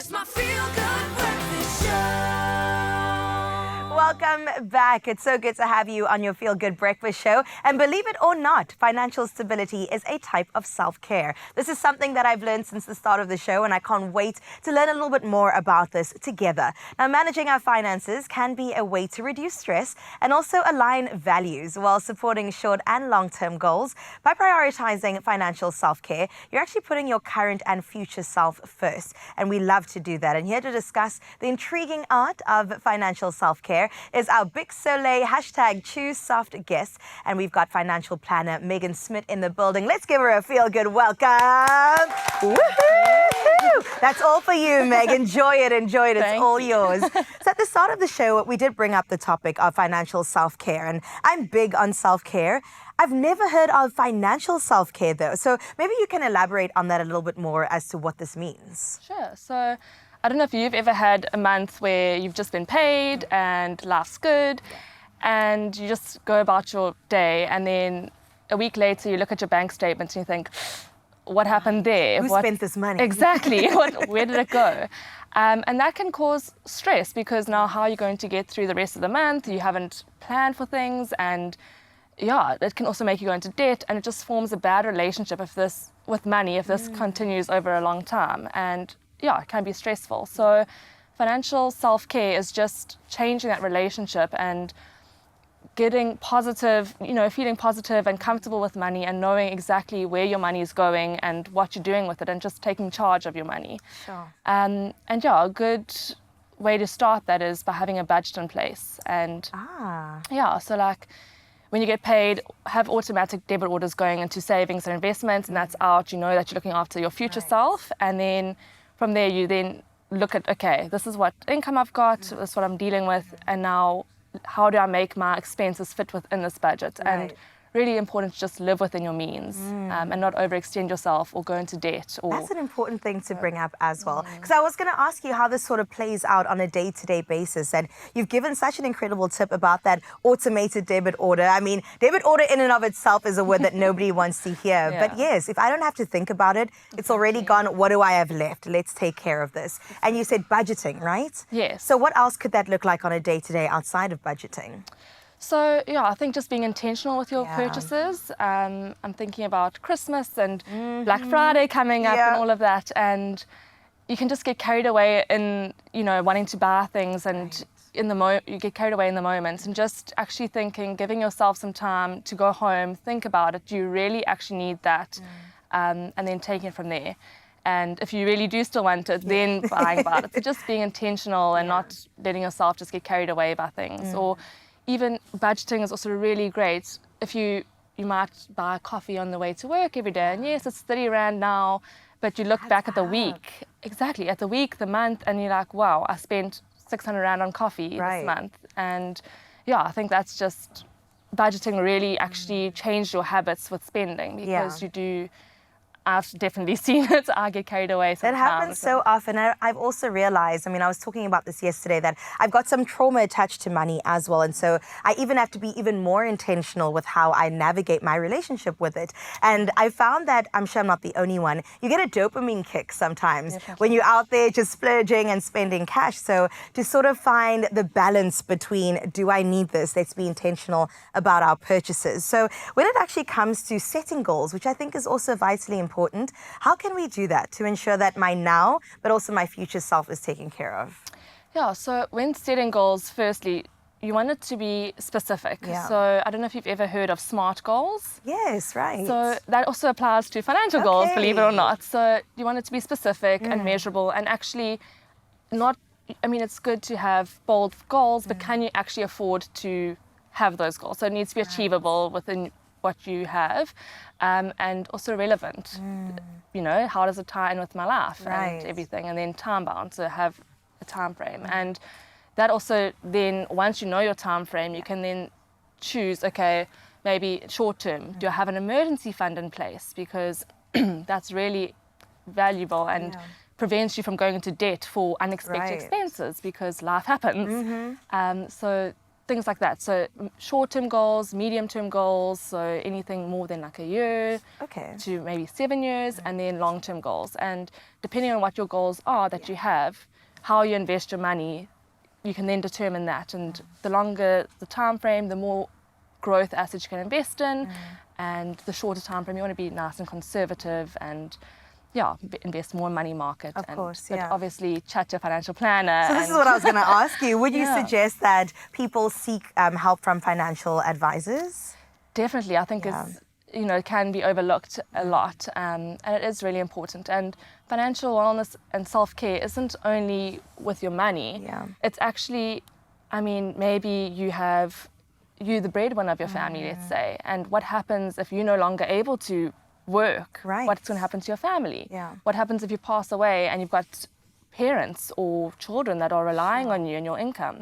It's my Feel Good Breakfast Show. Welcome back. It's so good to have you on your Feel Good Breakfast Show. And believe it or not, financial stability is a type of self-care. This is something that I've learned since the start of the show, and I can't wait to learn a little bit more about this together. Now, managing our finances can be a way to reduce stress and also align values while supporting short and long-term goals. By prioritizing financial self-care, you're actually putting your current and future self first. And we love to do that. And here to discuss the intriguing art of financial self-care is our BIC Soleil #ChooseSoft guest. And we've got financial planner Megan Smith in the building. Let's give her a feel-good welcome. Woohoo! That's all for you, Meg. Enjoy it. It's all yours. So at the start of the show, we did bring up the topic of financial self-care. And I'm big on self-care. I've never heard of financial self-care, though. So maybe you can elaborate on that a little bit more as to what this means. Sure. So I don't know if you've ever had a month where you've just been paid and life's good and you just go about your day, and then a week later you look at your bank statements and you think, what happened there? Who spent this money? Exactly. Where did it go? And that can cause stress, because now how are you going to get through the rest of the month? You haven't planned for things, and yeah, it can also make you go into debt, and it just forms a bad relationship with money if this continues over a long time. And yeah, it can be stressful. So financial self-care is just changing that relationship and getting positive, feeling positive and comfortable with money, and knowing exactly where your money is going and what you're doing with it, and just taking charge of your money. Sure. And yeah, a good way to start that is by having a budget in place. And yeah, so like when you get paid, have automatic debit orders going into savings and investments, and that's out. You know that you're looking after your future self, and then from there you then look at, okay, this is what income I've got, this is what I'm dealing with, and now how do I make my expenses fit within this budget? And really important to just live within your means, and not overextend yourself or go into debt. That's an important thing to bring up as well, because I was going to ask you how this sort of plays out on a day-to-day basis, and you've given such an incredible tip about that automated debit order. I mean, debit order in and of itself is a word that nobody wants to hear, but yes, if I don't have to think about it, it's already gone. What do I have left? Let's take care of this. And you said budgeting, right? Yes. So what else could that look like on a day-to-day outside of budgeting? So yeah, I think just being intentional with your purchases. I'm thinking about Christmas and Black Friday coming up and all of that, and you can just get carried away in wanting to buy things, and you get carried away in the moments, and just actually thinking, giving yourself some time to go home, think about it. Do you really actually need that? And then taking it from there. And if you really do still want it, then buying about it. So just being intentional and not letting yourself just get carried away by things. Or even budgeting is also really great. If you might buy coffee on the way to work every day, and yes, it's 30 Rand now, but you look back at the week, at the week, the month, and you're like, wow, I spent 600 Rand on coffee this month. And yeah, I think that's just, budgeting really actually changed your habits with spending, because you do. I've definitely seen it. I get carried away sometimes. It happens so often. I've also realized, I was talking about this yesterday, that I've got some trauma attached to money as well. And so I even have to be even more intentional with how I navigate my relationship with it. And I found that, I'm sure I'm not the only one, you get a dopamine kick sometimes when you're out there just splurging and spending cash. So to sort of find the balance between, do I need this? Let's be intentional about our purchases. So when it actually comes to setting goals, which I think is also vitally important, how can we do that to ensure that my now, but also my future self is taken care of? Yeah, so when setting goals, firstly, you want it to be specific. So I don't know if you've ever heard of SMART goals. Yes, right. So that also applies to financial goals, believe it or not. So you want it to be specific and measurable, and actually it's good to have bold goals, but can you actually afford to have those goals? So it needs to be achievable within what you have, and also relevant. How does it tie in with my life and everything, and then time bound, so have a time frame. And that also then, once you know your time frame, you can then choose, okay, maybe short term, do I have an emergency fund in place? Because that's really valuable and prevents you from going into debt for unexpected expenses, because life happens. So things like that. So short-term goals, medium-term goals, so anything more than like a year to maybe 7 years, and then long-term goals. And depending on what your goals are that you have, how you invest your money, you can then determine that. And the longer the time frame, the more growth assets you can invest in, and the shorter time frame, you want to be nice and conservative and invest more in money market. Of course, but obviously chat to a financial planner. So this is what I was going to ask you. Would you suggest that people seek help from financial advisors? Definitely. I think it's, can be overlooked a lot, and it is really important. And financial wellness and self-care isn't only with your money. It's actually, maybe you're the breadwinner of your family, let's say, and what happens if you're no longer able to work? What's going to happen to your family? What happens if you pass away and you've got parents or children that are relying on you and your income?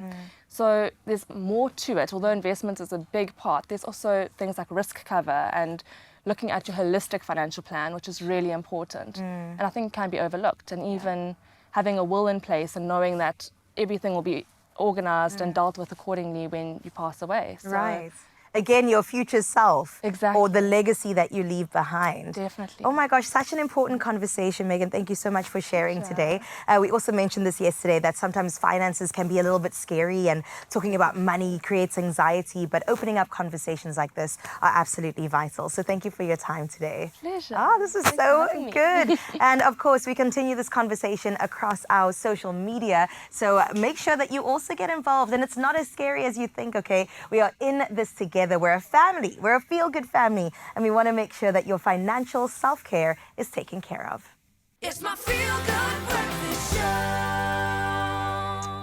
So there's more to it. Although investments is a big part, there's also things like risk cover and looking at your holistic financial plan, which is really important. And I think can be overlooked. And even having a will in place and knowing that everything will be organized and dealt with accordingly when you pass away. So, Again, your future self. Exactly. Or the legacy that you leave behind. Definitely. Oh my gosh, such an important conversation, Megan. Thank you so much for sharing today. We also mentioned this yesterday, that sometimes finances can be a little bit scary and talking about money creates anxiety, but opening up conversations like this are absolutely vital. So thank you for your time today. Pleasure. This is so good. And of course, we continue this conversation across our social media. So make sure that you also get involved. And it's not as scary as you think, okay? We are in this together. We're a family. We're a feel-good family. And we want to make sure that your financial self-care is taken care of. It's my Feel Good Breakfast Show.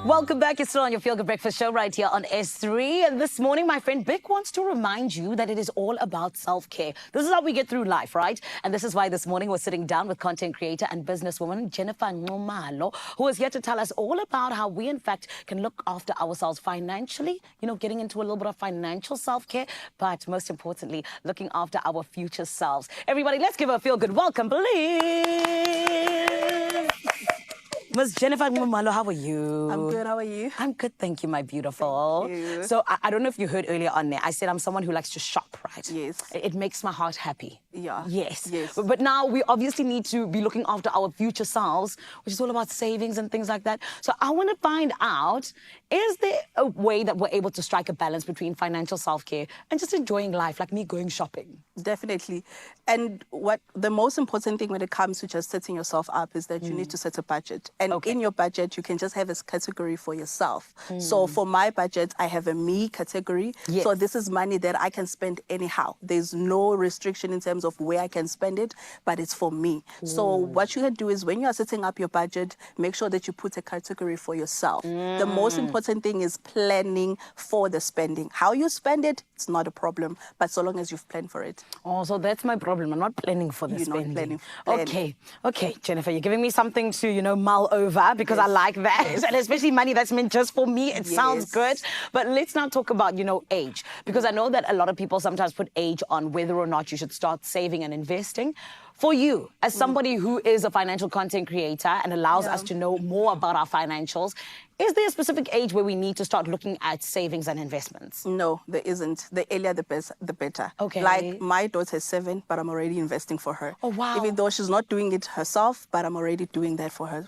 Welcome back. You're still on your Feel Good Breakfast Show right here on S3. And this morning, my friend BIC wants to remind you that it is all about self-care. This is how we get through life, right? And this is why this morning we're sitting down with content creator and businesswoman Jennifer Nxumalo, who is here to tell us all about how we, in fact, can look after ourselves financially, getting into a little bit of financial self-care, but most importantly, looking after our future selves. Everybody, let's give her a Feel Good welcome, please. Ms. Jennifer Nxumalo, how are you? I'm good, how are you? I'm good, thank you, my beautiful. Thank you. So I don't know if you heard earlier on there, I said I'm someone who likes to shop, right? Yes. It makes my heart happy. Yeah. Yes. Yes. But now we obviously need to be looking after our future selves, which is all about savings and things like that. So I want to find out, is there a way that we're able to strike a balance between financial self-care and just enjoying life, like me going shopping? Definitely. And what the most important thing when it comes to just setting yourself up is that you need to set a budget. And in your budget, you can just have a category for yourself. So for my budget, I have a me category. Yes. So this is money that I can spend anyhow. There's no restriction in terms of where I can spend it, but it's for me. So what you can do is when you are setting up your budget, make sure that you put a category for yourself. The most important thing is planning for the spending. How you spend it, it's not a problem, but so long as you've planned for it. Oh, so that's my problem. I'm not planning for the You're not spending. planning. Okay, Jennifer, you're giving me something to, mull over because I like that. And especially money that's meant just for me. It sounds good. But let's now talk about, age. Because I know that a lot of people sometimes put age on whether or not you should start saving and investing. For you, as somebody who is a financial content creator and allows us to know more about our financials, is there a specific age where we need to start looking at savings and investments? No, there isn't. The earlier the better. Okay. Like my daughter's 7, but I'm already investing for her. Oh, wow. Even though she's not doing it herself, but I'm already doing that for her,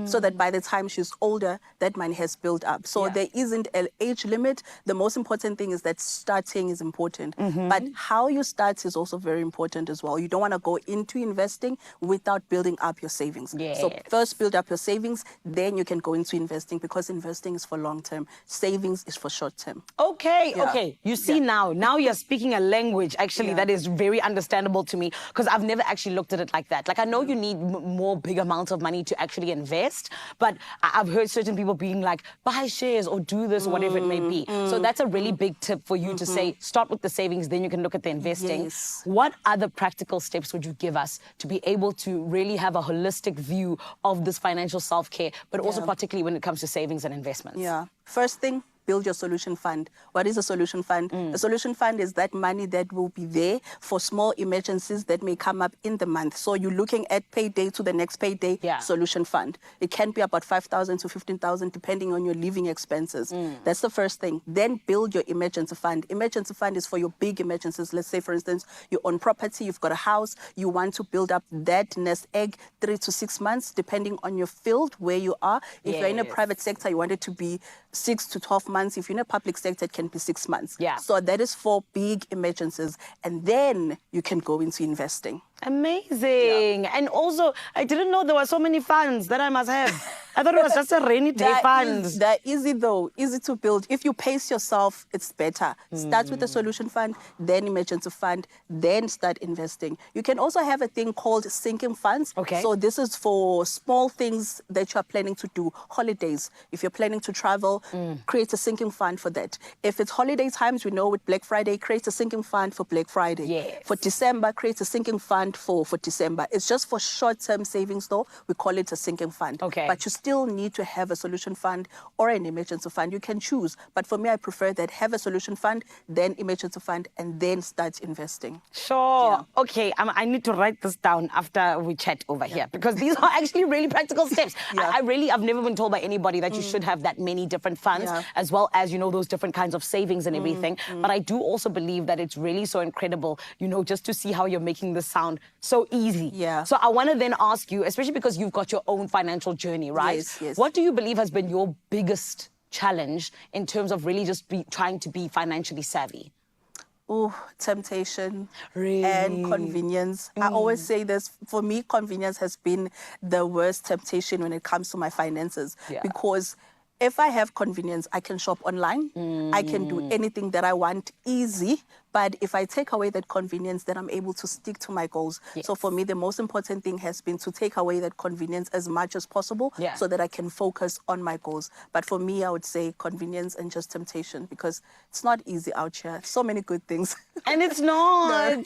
so that by the time she's older, that money has built up. So there isn't an age limit. The most important thing is that starting is important. But how you start is also very important as well. You don't want to go into investing without building up your savings. Yes. So first build up your savings, then you can go into investing, because investing is for long term. Savings is for short term. Okay. You see now you're speaking a language actually that is very understandable to me, because I've never actually looked at it like that. Like I know you need more big amounts of money to actually invest, but I've heard certain people being like, buy shares or do this or whatever it may be. So that's a really big tip for you to say, start with the savings, then you can look at the investing. Yes. What other practical steps would you give us to be able to really have a holistic view of this financial self-care, but also particularly when it comes to savings and investments? Yeah. First thing, build your solution fund. What is a solution fund? A solution fund is that money that will be there for small emergencies that may come up in the month. So you're looking at payday to the next payday, solution fund. It can be about 5,000 to 15,000 depending on your living expenses. That's the first thing. Then build your emergency fund. Emergency fund is for your big emergencies. Let's say, for instance, you own property, you've got a house, you want to build up that nest egg 3 to 6 months, depending on your field, where you are. If you're in a private sector, you want it to be 6 to 12 months. If you're in a public sector, it can be 6 months. So that is for big emergencies. And then you can go into investing. Amazing. And also, I didn't know there were so many funds that I must have. I thought it was just a rainy day fund. They're easy though, easy to build. If you pace yourself, it's better. Start with a solution fund, then emergency fund, then start investing. You can also have a thing called sinking funds. So this is for small things that you are planning to do. Holidays. If you're planning to travel, create a sinking fund for that. If it's holiday times, we know with Black Friday, create a sinking fund for Black Friday. For December, create a sinking fund for December. It's just for short-term savings though. We call it a sinking fund. But you still need to have a solution fund or an emergency fund. You can choose. But for me, I prefer that have a solution fund, then emergency fund, and then start investing. Okay, I need to write this down after we chat over here, because these are actually really practical steps. I've never been told by anybody that you should have that many different funds, as well as, you know, those different kinds of savings and everything. But I do also believe that it's really so incredible, you know, just to see how you're making this sound so easy. So I want to then ask you, especially because you've got your own financial journey, right? What do you believe has been your biggest challenge in terms of really just trying to be financially savvy? Oh, temptation and convenience. I always say this, for me, convenience has been the worst temptation when it comes to my finances. Because if I have convenience, I can shop online. I can do anything that I want easy. But if I take away that convenience, then I'm able to stick to my goals. So for me, the most important thing has been to take away that convenience as much as possible so that I can focus on my goals. But for me, I would say convenience and just temptation, because it's not easy out here. So many good things. And it's not.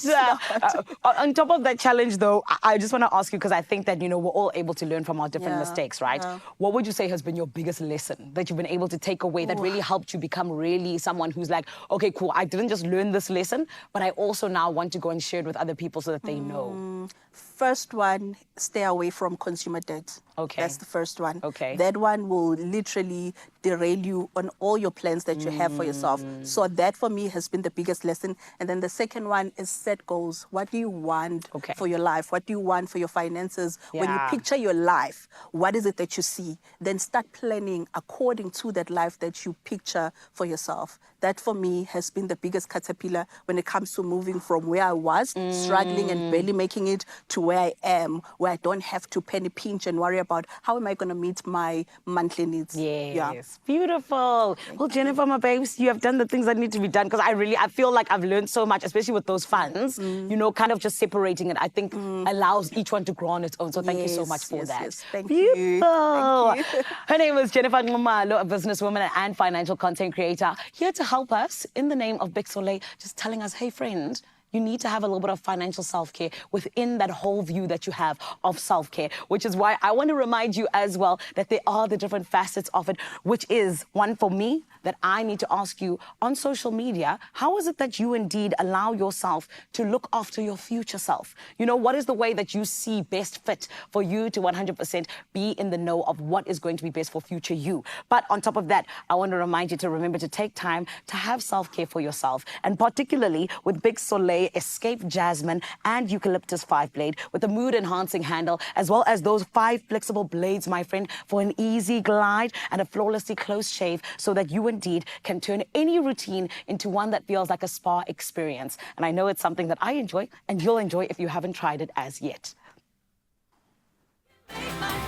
On top of that challenge, though, I just want to ask you, because I think that, you know, we're all able to learn from our different mistakes, right? What would you say has been your biggest lesson that you've been able to take away that really helped you become really someone who's like, okay, cool, I didn't just learn this lesson, but I also now want to go and share it with other people so that they know? First one, stay away from consumer debt. That's the first one. That one will literally derail you on all your plans that you have for yourself. So that for me has been the biggest lesson. And then the second one is set goals. What do you want for your life? What do you want for your finances? When you picture your life, what is it that you see? Then start planning according to that life that you picture for yourself. That for me has been the biggest caterpillar when it comes to moving from where I was, struggling and barely making it, to where I am, where I don't have to penny pinch and worry about how am I going to meet my monthly needs. Beautiful. Well, Jennifer, my babes, you have done the things that need to be done, because I feel like I've learned so much, especially with those funds. You know, kind of just separating it, I think allows each one to grow on its own. So thank you so much for that. Thank you. Thank you. Her name is Jennifer Ngumalo, a businesswoman and financial content creator, here to help us in the name of BIC Soleil, just telling us, hey, friend, you need to have a little bit of financial self-care within that whole view that you have of self-care, which is why I want to remind you as well that there are the different facets of it, which is one for me that I need to ask you on social media. How is it that you indeed allow yourself to look after your future self? You know, what is the way that you see best fit for you to 100% be in the know of what is going to be best for future you? But on top of that, I want to remind you to remember to take time to have self-care for yourself, and particularly with BIC Soleil Escape Jasmine and Eucalyptus 5-blade with a mood-enhancing handle, as well as those 5 flexible blades, my friend, for an easy glide and a flawlessly close shave, so that you indeed can turn any routine into one that feels like a spa experience. And I know it's something that I enjoy, and you'll enjoy if you haven't tried it as yet. Make my